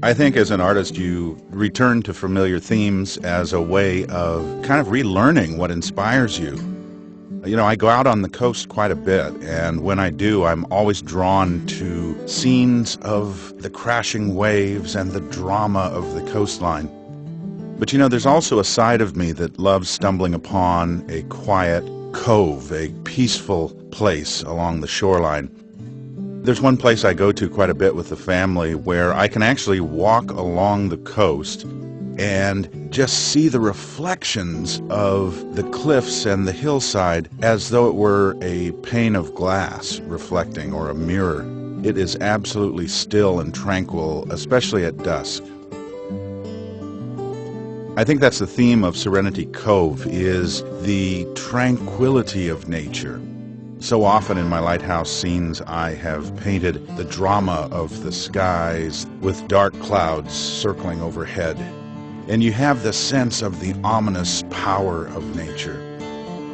I think as an artist, you return to familiar themes as a way of kind of relearning what inspires you. You know, I go out on the coast quite a bit, and when I do, I'm always drawn to scenes of the crashing waves and the drama of the coastline. But you know, there's also a side of me that loves stumbling upon a quiet cove, a peaceful place along the shoreline. There's one place I go to quite a bit with the family where I can actually walk along the coast and just see the reflections of the cliffs and the hillside as though it were a pane of glass reflecting, or a mirror. It is absolutely still and tranquil, especially at dusk. I think that's the theme of Serenity Cove, is the tranquility of nature. So often in my lighthouse scenes, I have painted the drama of the skies with dark clouds circling overhead. And you have the sense of the ominous power of nature.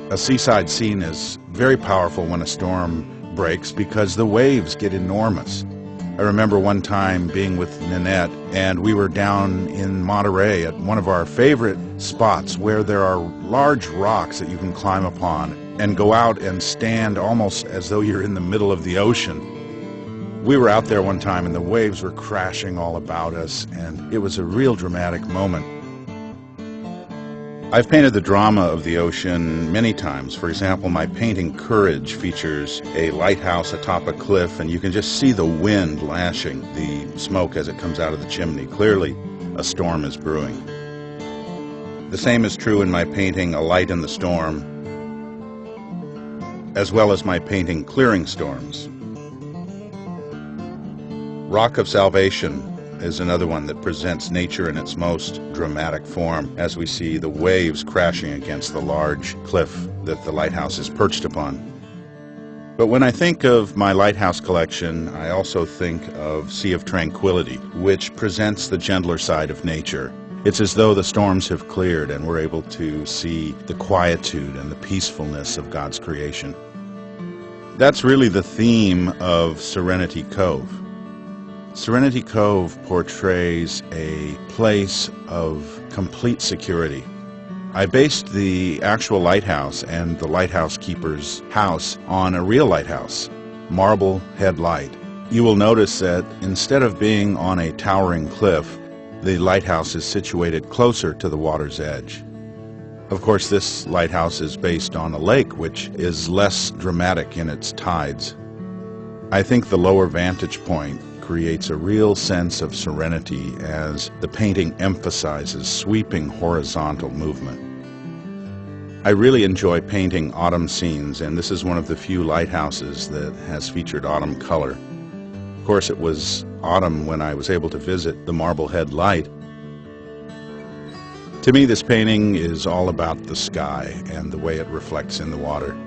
A seaside scene is very powerful when a storm breaks because the waves get enormous. I remember one time being with Nanette, and we were down in Monterey at one of our favorite spots where there are large rocks that you can climb upon and go out and stand almost as though you're in the middle of the ocean. We were out there one time and the waves were crashing all about us, and it was a real dramatic moment. I've painted the drama of the ocean many times. For example, my painting Courage features a lighthouse atop a cliff, and you can just see the wind lashing the smoke as it comes out of the chimney. Clearly, a storm is brewing. The same is true in my painting A Light in the Storm, as well as my painting Clearing Storms. Rock of Salvation is another one that presents nature in its most dramatic form as we see the waves crashing against the large cliff that the lighthouse is perched upon. But when I think of my lighthouse collection, I also think of Sea of Tranquility, which presents the gentler side of nature. It's as though the storms have cleared and we're able to see the quietude and the peacefulness of God's creation. That's really the theme of Serenity Cove. Serenity Cove portrays a place of complete security. I based the actual lighthouse and the lighthouse keeper's house on a real lighthouse, Marble Head Light. You will notice that instead of being on a towering cliff, the lighthouse is situated closer to the water's edge. Of course, this lighthouse is based on a lake, which is less dramatic in its tides. I think the lower vantage point creates a real sense of serenity as the painting emphasizes sweeping horizontal movement. I really enjoy painting autumn scenes, and this is one of the few lighthouses that has featured autumn color. Of course, it was autumn when I was able to visit the Marblehead Light. To me, this painting is all about the sky and the way it reflects in the water.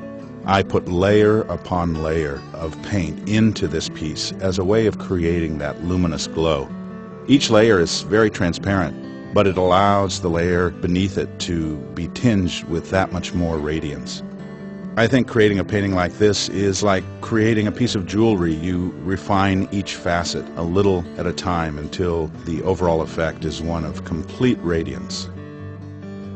I put layer upon layer of paint into this piece as a way of creating that luminous glow. Each layer is very transparent, but it allows the layer beneath it to be tinged with that much more radiance. I think creating a painting like this is like creating a piece of jewelry. You refine each facet a little at a time until the overall effect is one of complete radiance.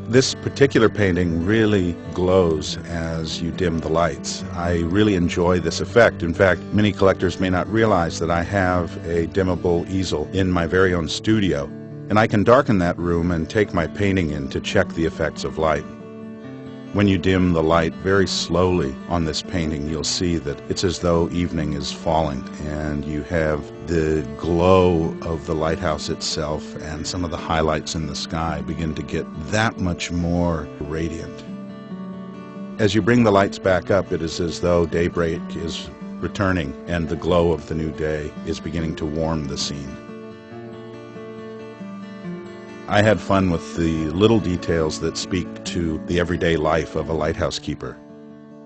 This particular painting really glows as you dim the lights. I really enjoy this effect. In fact, many collectors may not realize that I have a dimmable easel in my very own studio, and I can darken that room and take my painting in to check the effects of light. When you dim the light very slowly on this painting, you'll see that it's as though evening is falling, and you have the glow of the lighthouse itself and some of the highlights in the sky begin to get that much more radiant. As you bring the lights back up, it is as though daybreak is returning and the glow of the new day is beginning to warm the scene. I had fun with the little details that speak to the everyday life of a lighthouse keeper.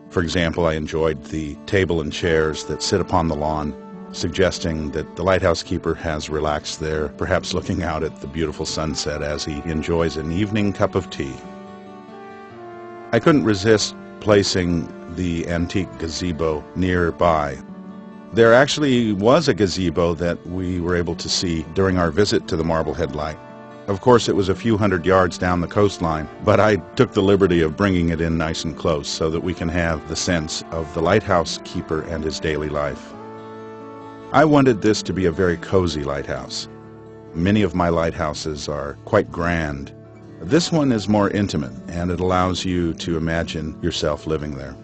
For example, I enjoyed the table and chairs that sit upon the lawn, suggesting that the lighthouse keeper has relaxed there, perhaps looking out at the beautiful sunset as he enjoys an evening cup of tea. I couldn't resist placing the antique gazebo nearby. There actually was a gazebo that we were able to see during our visit to the Marblehead Light. Of course, it was a few hundred yards down the coastline, but I took the liberty of bringing it in nice and close so that we can have the sense of the lighthouse keeper and his daily life. I wanted this to be a very cozy lighthouse. Many of my lighthouses are quite grand. This one is more intimate, and it allows you to imagine yourself living there.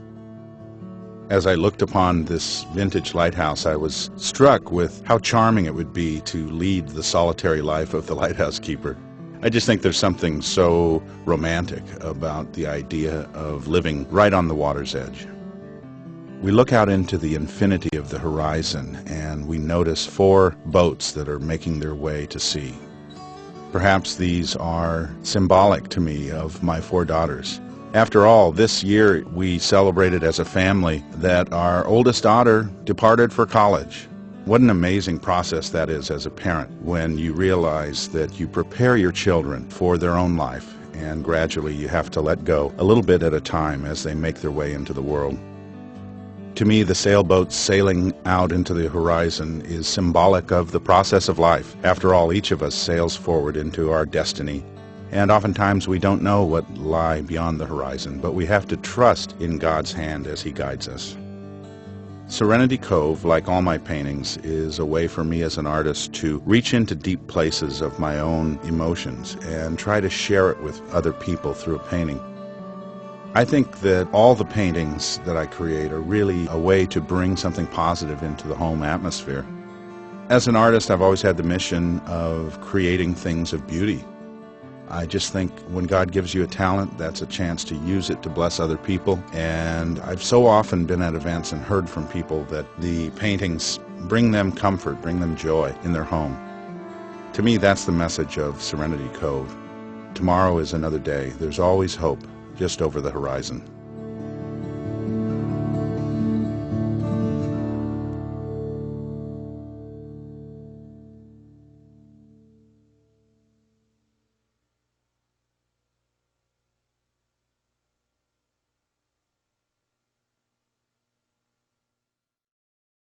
As I looked upon this vintage lighthouse, I was struck with how charming it would be to lead the solitary life of the lighthouse keeper. I just think there's something so romantic about the idea of living right on the water's edge. We look out into the infinity of the horizon, and we notice 4 boats that are making their way to sea. Perhaps these are symbolic to me of my 4 daughters. After all, this year we celebrated as a family that our oldest daughter departed for college. What an amazing process that is as a parent, when you realize that you prepare your children for their own life, and gradually you have to let go a little bit at a time as they make their way into the world. To me, the sailboats sailing out into the horizon is symbolic of the process of life. After all, each of us sails forward into our destiny. And oftentimes we don't know what lie beyond the horizon, but we have to trust in God's hand as He guides us. Serenity Cove, like all my paintings, is a way for me as an artist to reach into deep places of my own emotions and try to share it with other people through a painting. I think that all the paintings that I create are really a way to bring something positive into the home atmosphere. As an artist, I've always had the mission of creating things of beauty. I just think when God gives you a talent, that's a chance to use it to bless other people. And I've so often been at events and heard from people that the paintings bring them comfort, bring them joy in their home. To me, that's the message of Serenity Cove. Tomorrow is another day. There's always hope just over the horizon.